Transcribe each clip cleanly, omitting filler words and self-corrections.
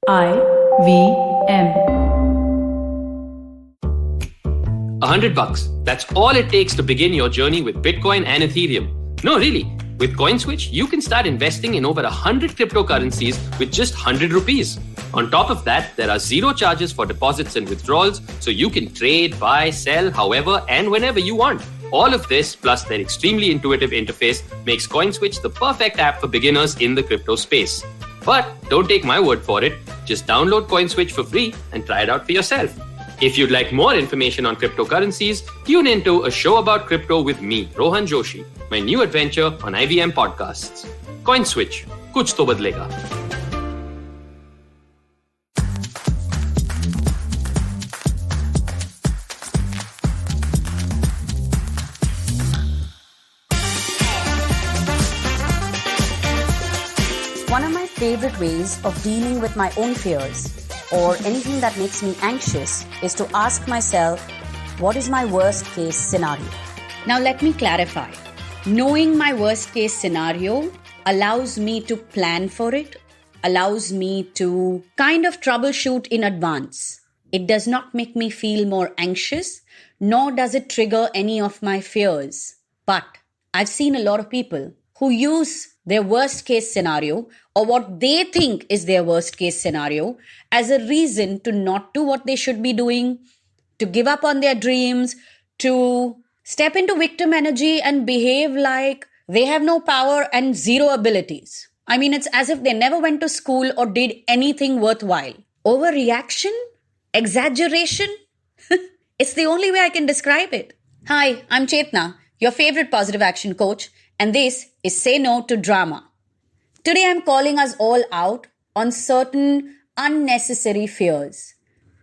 IVM. $100. That's all it takes to begin your journey with Bitcoin and Ethereum. No, really. With CoinSwitch, you can start investing in over 100 cryptocurrencies with just 100 rupees. On top of that, there are zero charges for deposits and withdrawals, so you can trade, buy, sell, however and whenever you want. All of this, plus their extremely intuitive interface, makes CoinSwitch the perfect app for beginners in the crypto space. But don't take my word for it. Just download CoinSwitch for free and try it out for yourself. If you'd like more information on cryptocurrencies, tune into a show about crypto with me, Rohan Joshi, my new adventure on IVM podcasts. CoinSwitch, kuch to badlega. One of my favorite ways of dealing with my own fears or anything that makes me anxious is to ask myself, what is my worst case scenario? Now let me clarify. Knowing my worst case scenario allows me to plan for it, allows me to kind of troubleshoot in advance. It does not make me feel more anxious, nor does it trigger any of my fears. But I've seen a lot of people who use their worst case scenario or what they think is their worst case scenario as a reason to not do what they should be doing, to give up on their dreams, to step into victim energy and behave like they have no power and zero abilities. I mean, it's as if they never went to school or did anything worthwhile. Overreaction? Exaggeration? It's the only way I can describe it. Hi, I'm Chetna, your favorite positive action coach, and this is Say No to Drama. Today I'm calling us all out on certain unnecessary fears.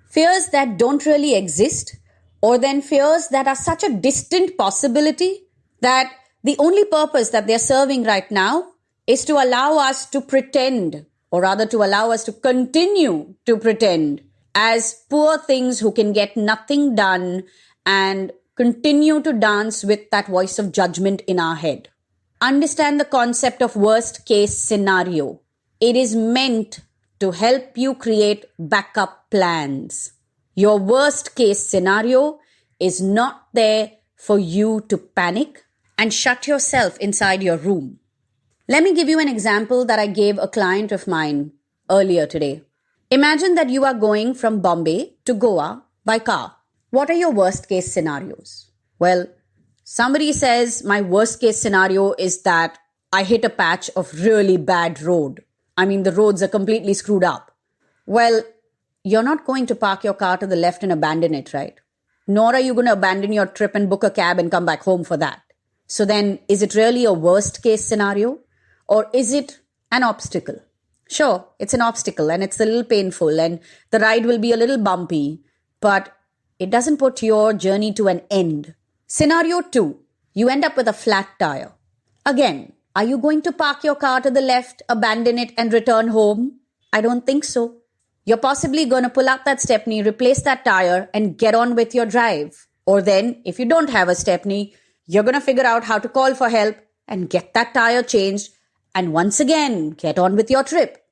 Fears that don't really exist, or then fears that are such a distant possibility that the only purpose that they're serving right now is to allow us to pretend, or rather to allow us to continue to pretend as poor things who can get nothing done and continue to dance with that voice of judgment in our head. Understand the concept of worst case scenario. It is meant to help you create backup plans. Your worst case scenario is not there for you to panic and shut yourself inside your room. Let me give you an example that I gave a client of mine earlier today. Imagine that you are going from Bombay to Goa by car. What are your worst case scenarios? Well, somebody says my worst case scenario is that I hit a patch of really bad road. I mean, the roads are completely screwed up. Well, you're not going to park your car to the left and abandon it, right? Nor are you going to abandon your trip and book a cab and come back home for that. So then, is it really a worst case scenario? Or is it an obstacle? Sure, it's an obstacle and it's a little painful and the ride will be a little bumpy, but it doesn't put your journey to an end. Scenario 2, you end up with a flat tire. Again, are you going to park your car to the left, abandon it and return home? I don't think so. You're possibly going to pull out that stepney, replace that tire and get on with your drive. Or then, if you don't have a stepney, you're going to figure out how to call for help and get that tire changed and once again, get on with your trip.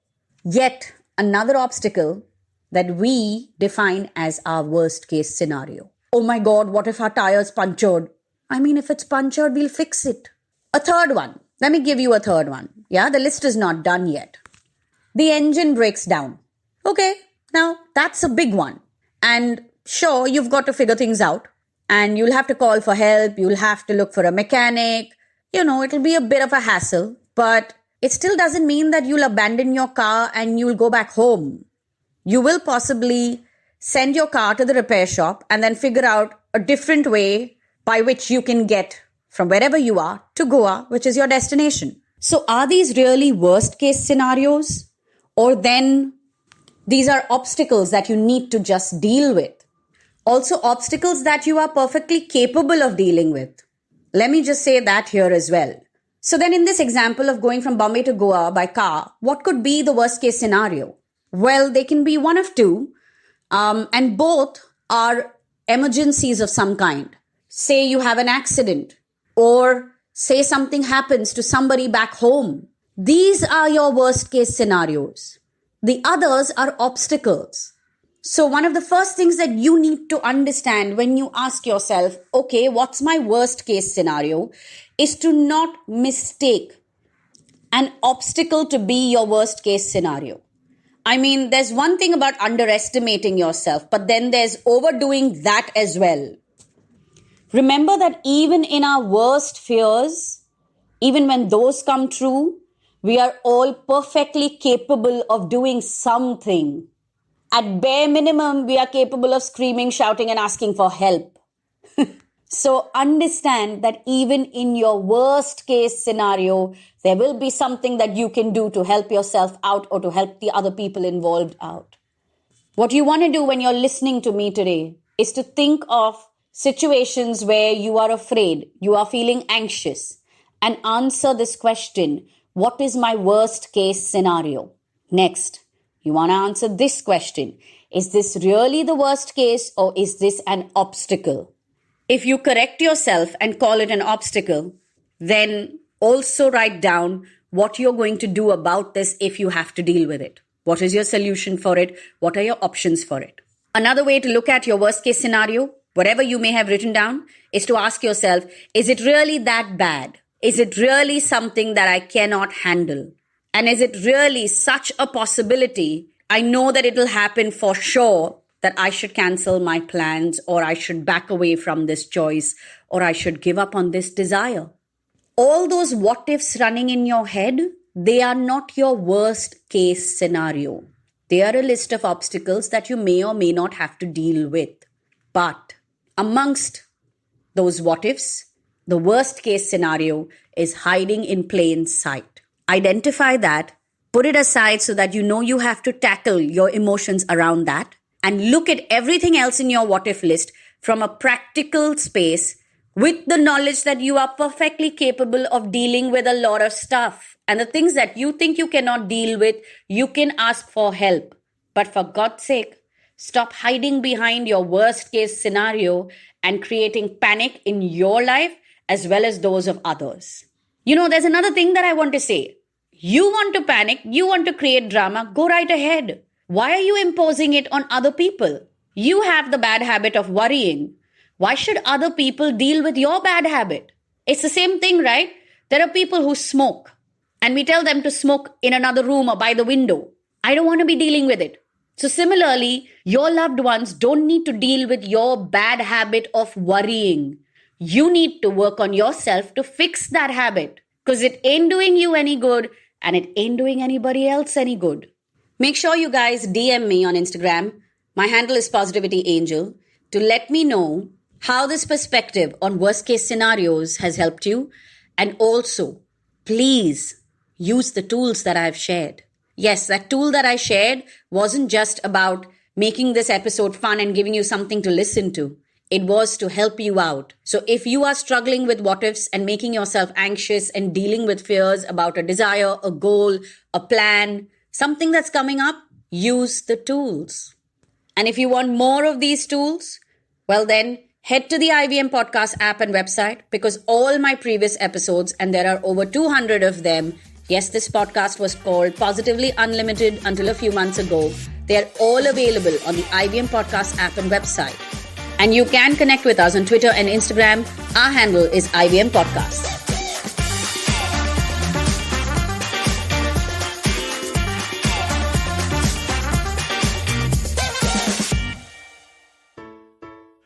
Yet another obstacle that we define as our worst case scenario. Oh my God, what if our tire's punctured? I mean, if it's punctured, we'll fix it. A third one. Let me give you a third one. Yeah, the list is not done yet. The engine breaks down. Okay, now that's a big one. And sure, you've got to figure things out. And you'll have to call for help. You'll have to look for a mechanic. You know, it'll be a bit of a hassle. But it still doesn't mean that you'll abandon your car and you'll go back home. You will possibly send your car to the repair shop and then figure out a different way by which you can get from wherever you are to Goa, which is your destination. So are these really worst case scenarios? Or then these are obstacles that you need to just deal with? Also obstacles that you are perfectly capable of dealing with. Let me just say that here as well. So then in this example of going from Bombay to Goa by car, what could be the worst case scenario? Well, they can be one of two. And both are emergencies of some kind. Say you have an accident or say something happens to somebody back home. These are your worst case scenarios. The others are obstacles. So one of the first things that you need to understand when you ask yourself, okay, what's my worst case scenario, is to not mistake an obstacle to be your worst case scenario. I mean, there's one thing about underestimating yourself, but then there's overdoing that as well. Remember that even in our worst fears, even when those come true, we are all perfectly capable of doing something. At bare minimum, we are capable of screaming, shouting, and asking for help. So understand that even in your worst case scenario, there will be something that you can do to help yourself out or to help the other people involved out. What you want to do when you're listening to me today is to think of situations where you are afraid, you are feeling anxious, and answer this question: what is my worst case scenario? Next, you want to answer this question: is this really the worst case, or is this an obstacle? If you correct yourself and call it an obstacle, then also write down what you're going to do about this if you have to deal with it. What is your solution for it? What are your options for it? Another way to look at your worst case scenario, whatever you may have written down, is to ask yourself, is it really that bad? Is it really something that I cannot handle? And is it really such a possibility? I know that it'll happen for sure, that I should cancel my plans, or I should back away from this choice, or I should give up on this desire. All those what ifs running in your head, they are not your worst case scenario. They are a list of obstacles that you may or may not have to deal with. But amongst those what ifs, the worst case scenario is hiding in plain sight. Identify that, put it aside so that you know you have to tackle your emotions around that, and look at everything else in your what if list from a practical space with the knowledge that you are perfectly capable of dealing with a lot of stuff. And the things that you think you cannot deal with, you can ask for help. But for God's sake, stop hiding behind your worst case scenario and creating panic in your life as well as those of others. You know, there's another thing that I want to say. You want to panic, you want to create drama, go right ahead. Why are you imposing it on other people? You have the bad habit of worrying. Why should other people deal with your bad habit? It's the same thing, right? There are people who smoke, and we tell them to smoke in another room or by the window. I don't want to be dealing with it. So similarly, your loved ones don't need to deal with your bad habit of worrying. You need to work on yourself to fix that habit, because it ain't doing you any good and it ain't doing anybody else any good. Make sure you guys DM me on Instagram. My handle is Positivity Angel, to let me know how this perspective on worst case scenarios has helped you. And also, please use the tools that I've shared. Yes, that tool that I shared wasn't just about making this episode fun and giving you something to listen to. It was to help you out. So if you are struggling with what ifs and making yourself anxious and dealing with fears about a desire, a goal, a plan, something that's coming up, use the tools. And if you want more of these tools, well then, head to the IVM Podcast app and website, because all my previous episodes, and there are over 200 of them, yes, this podcast was called Positively Unlimited until a few months ago, they are all available on the IVM Podcast app and website. And you can connect with us on Twitter and Instagram. Our handle is IVM Podcast.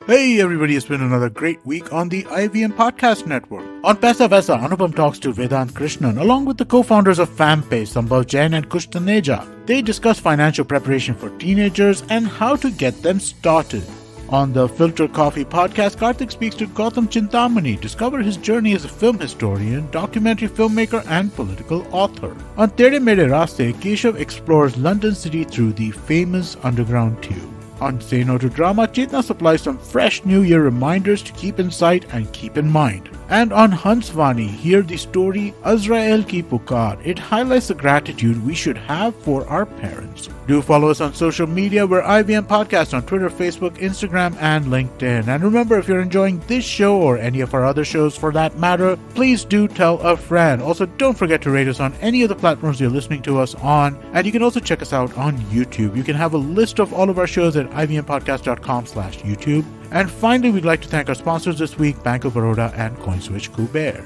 Hey everybody, it's been another great week on the IVM Podcast Network. On Paisa Vaisa, Anupam talks to Vedant Krishnan along with the co-founders of FamPay, Sambhav Jain and Kush Taneja. They discuss financial preparation for teenagers and how to get them started. On the Filter Coffee podcast, Karthik speaks to Gautam Chintamani, discover his journey as a film historian, documentary filmmaker and political author. On Tere Mere Raste, Keshav explores London City through the famous underground tube. On Say No to Drama, Chetna supplies some fresh New Year reminders to keep in sight and keep in mind. And on Hansvani, hear the story Azrael Ki Pukar. It highlights the gratitude we should have for our parents. Do follow us on social media. We're IVM Podcast on Twitter, Facebook, Instagram, and LinkedIn. And remember, if you're enjoying this show or any of our other shows for that matter, please do tell a friend. Also, don't forget to rate us on any of the platforms you're listening to us on. And you can also check us out on YouTube. You can have a list of all of our shows at ivmpodcast.com/YouTube. And finally, we'd like to thank our sponsors this week, Bank of Baroda and CoinSwitch Kuber.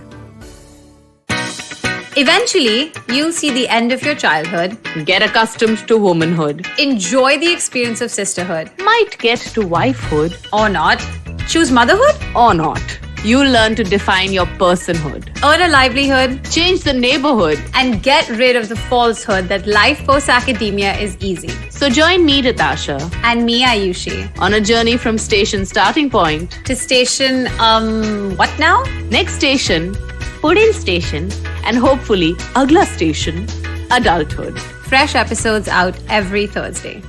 Eventually, you'll see the end of your childhood, Get accustomed to womanhood. enjoy the experience of sisterhood, Might get to wifehood or not, choose motherhood, or not. You'll learn to define your personhood. earn a livelihood, Change the neighborhood. and get rid of the falsehood that life post-academia is easy. So join me, Natasha, And me, Ayushi, on a journey from station starting point. to station, what now? Next station, Pudin station, and hopefully, Agla station, adulthood. Fresh episodes out every Thursday.